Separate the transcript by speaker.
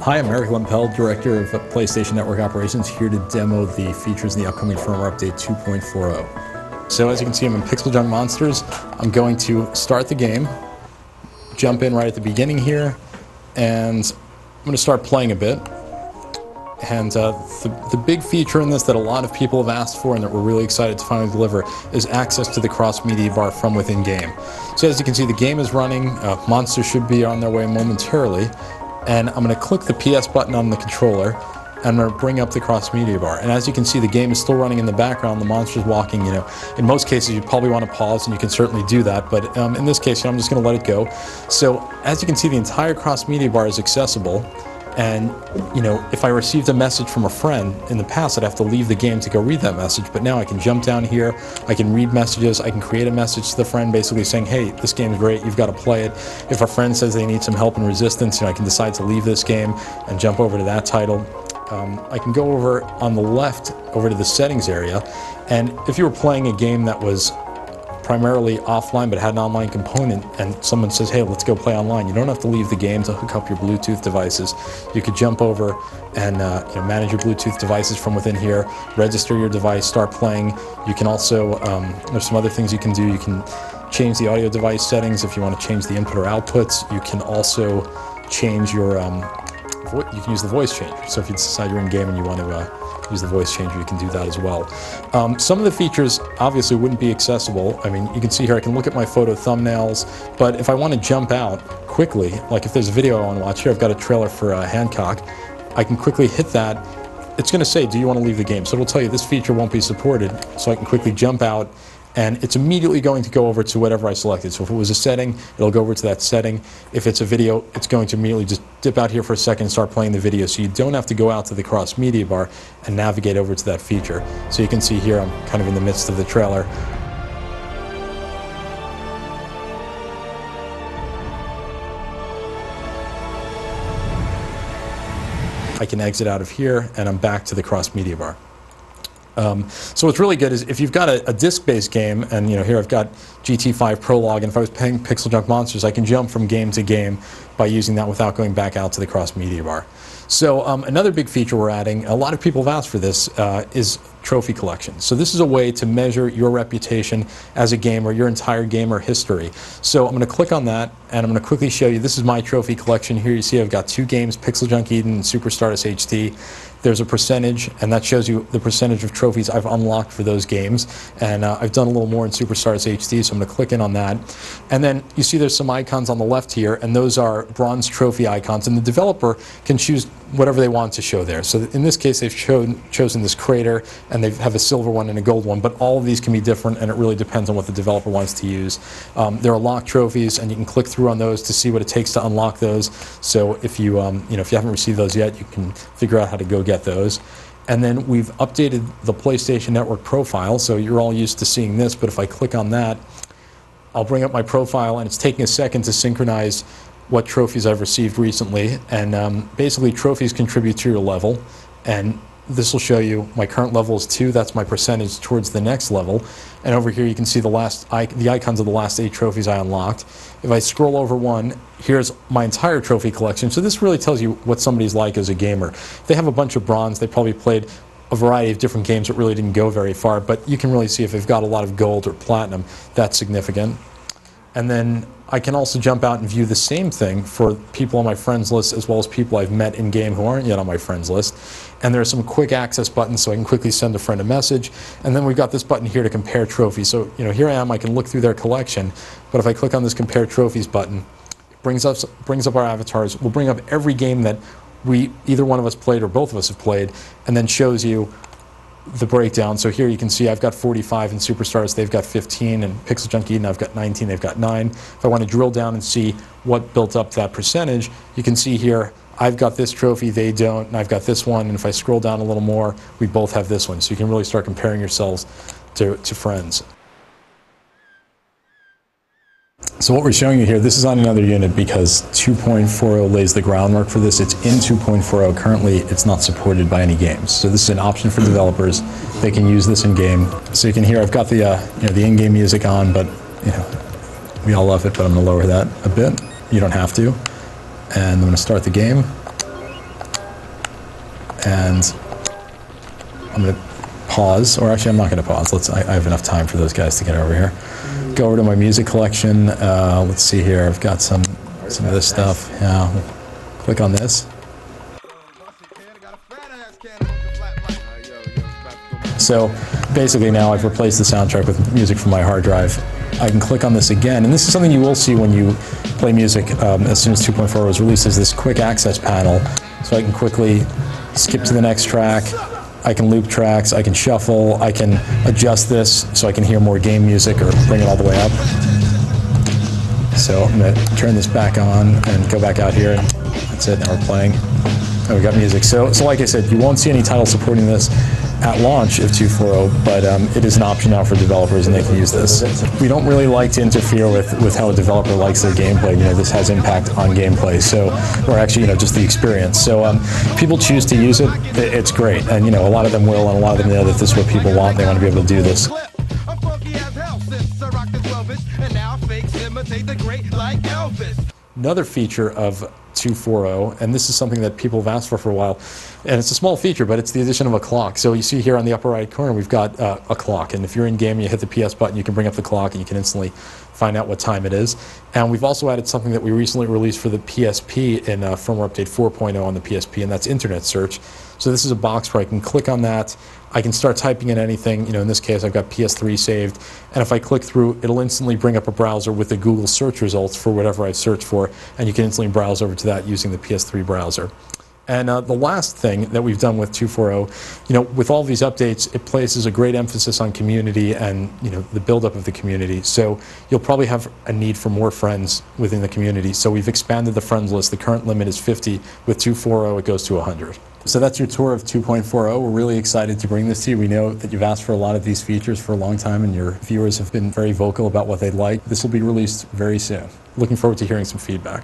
Speaker 1: Hi, I'm Eric Lempel, Director of PlayStation Network Operations, here to demo the features in the upcoming firmware update 2.40. So as you can see, I'm in Pixel Junk Monsters. I'm going to start the game, jump in right at the beginning here, and I'm going to start playing a bit. And the big feature in this that a lot of people have asked for and that we're really excited to finally deliver is access to the cross-media bar from within game. So as you can see, the game is running. Monsters should be on their way momentarily. And I'm going to click the PS button on the controller, and I'm going to bring up the cross-media bar. And as you can see, the game is still running in the background. The monster's walking. In most cases, you probably want to pause, and you can certainly do that. But in this case, I'm just going to let it go. So as you can see, the entire cross-media bar is accessible. And, if I received a message from a friend in the past, I'd have to leave the game to go read that message. But now I can jump down here, I can read messages, I can create a message to the friend basically saying, hey, this game is great, you've got to play it. If a friend says they need some help in Resistance, I can decide to leave this game and jump over to that title. I can go over on the left, over to the settings area. And if you were playing a game that was primarily offline but had an online component and someone says, hey, let's go play online, you don't have to leave the game to hook up your Bluetooth devices. You could jump over and manage your Bluetooth devices from within here, register your device, start playing. You can also, there's some other things you can do. You can change the audio device settings if you want to change the input or outputs. You can also change your, you can use the voice changer. So if you decide you're in game and you want to use the voice changer, you can do that as well. Some of the features obviously wouldn't be accessible. I mean, you can see here I can look at my photo thumbnails, but if I want to jump out quickly, like if there's a video I want to watch, here I've got a trailer for Hancock, I can quickly hit that. It's going to say, do you want to leave the game? So it'll tell you this feature won't be supported, so I can quickly jump out, and it's immediately going to go over to whatever I selected. So if it was a setting, it'll go over to that setting. If it's a video, it's going to immediately just dip out here for a second and start playing the video, so you don't have to go out to the cross-media bar and navigate over to that feature. So you can see here I'm kind of in the midst of the trailer. I can exit out of here, and I'm back to the cross-media bar. So what's really good is if you've got a disc-based game, and here I've got GT5 Prologue, and if I was playing Pixel Junk Monsters, I can jump from game to game by using that without going back out to the cross-media bar. So another big feature we're adding, a lot of people have asked for this, is trophy collection. So this is a way to measure your reputation as a gamer, your entire gamer history. So I'm going to click on that, and I'm going to quickly show you, this is my trophy collection. Here you see I've got 2 games, Pixel Junk Eden and Super Stardust HD. There's a percentage, and that shows you the percentage of trophies I've unlocked for those games. And I've done a little more in Super Stardust HD, so I'm going to click in on that. And then you see there's some icons on the left here, and those are bronze trophy icons. And the developer can choose whatever they want to show there. So in this case, they've chosen this crater, and they have a silver one and a gold one. But all of these can be different, and it really depends on what the developer wants to use. There are locked trophies, and you can click through on those to see what it takes to unlock those. So if you, if you haven't received those yet, you can figure out how to go get those. And then we've updated the PlayStation Network profile, so you're all used to seeing this, but if I click on that, I'll bring up my profile, and it's taking a second to synchronize what trophies I've received recently. And basically, trophies contribute to your level, and this will show you my current level is 2. That's my percentage towards the next level. And over here you can see the icons of the last 8 trophies I unlocked. If I scroll over one, here's my entire trophy collection. So this really tells you what somebody's like as a gamer. If they have a bunch of bronze, they probably played a variety of different games that really didn't go very far, but you can really see if they've got a lot of gold or platinum, that's significant. And then I can also jump out and view the same thing for people on my friends list as well as people I've met in-game who aren't yet on my friends list. And there are some quick access buttons, so I can quickly send a friend a message. And then we've got this button here to compare trophies. So here I am, I can look through their collection, but if I click on this compare trophies button, it brings up our avatars. We'll bring up every game that either one of us played or both of us have played, and then shows you the breakdown. So here you can see I've got 45 in Super Stardust, they've got 15, and Pixel Junk Eden I've got 19, they've got 9. If I want to drill down and see what built up that percentage, you can see here I've got this trophy, they don't, and I've got this one, and if I scroll down a little more, we both have this one. So you can really start comparing yourselves to friends. So what we're showing you here, this is on another unit because 2.40 lays the groundwork for this. It's in 2.40. Currently, it's not supported by any games. So this is an option for developers. They can use this in game. So you can hear I've got the the in-game music on, but we all love it. But I'm going to lower that a bit. You don't have to. And I'm going to start the game. and I'm going to pause, or actually I'm not going to pause. I have enough time for those guys to get over here. Go over to my music collection. Let's see here. I've got some of this stuff. Yeah, click on this. So basically now I've replaced the soundtrack with music from my hard drive. I can click on this again, and this is something you will see when you play music as soon as 2.4 was released, is this quick access panel. So I can quickly skip to the next track. I can loop tracks, I can shuffle, I can adjust this so I can hear more game music or bring it all the way up. So I'm going to turn this back on and go back out here, and that's it, now we're playing. And we got music. So like I said, you won't see any titles supporting this at launch of 2.4.0, but it is an option now for developers, and they can use this. We don't really like to interfere with how a developer likes their gameplay. You know, this has impact on gameplay, so, or actually, you know, just the experience. So if people choose to use it, it's great, and you know, a lot of them will, and a lot of them know that this is what people want. They want to be able to do this. Another feature of 2.4.0, and this is something that people have asked for a while, and it's a small feature, but it's the addition of a clock. So you see here on the upper right corner, we've got a clock, and if you're in game, you hit the PS button, you can bring up the clock, and you can instantly find out what time it is. And we've also added something that we recently released for the PSP in firmware update 4.0 on the PSP, and that's internet search. So this is a box where I can click on that. I can start typing in anything. You know, in this case, I've got PS3 saved, and if I click through, it'll instantly bring up a browser with the Google search results for whatever I've searched for, and you can instantly browse over to that using the PS3 browser. And the last thing that we've done with 2.4.0, you know, with all these updates, it places a great emphasis on community and, you know, the buildup of the community. So you'll probably have a need for more friends within the community. So we've expanded the friends list. The current limit is 50. With 2.4.0, it goes to 100. So that's your tour of 2.4.0. We're really excited to bring this to you. We know that you've asked for a lot of these features for a long time, and your viewers have been very vocal about what they'd like. This will be released very soon. Looking forward to hearing some feedback.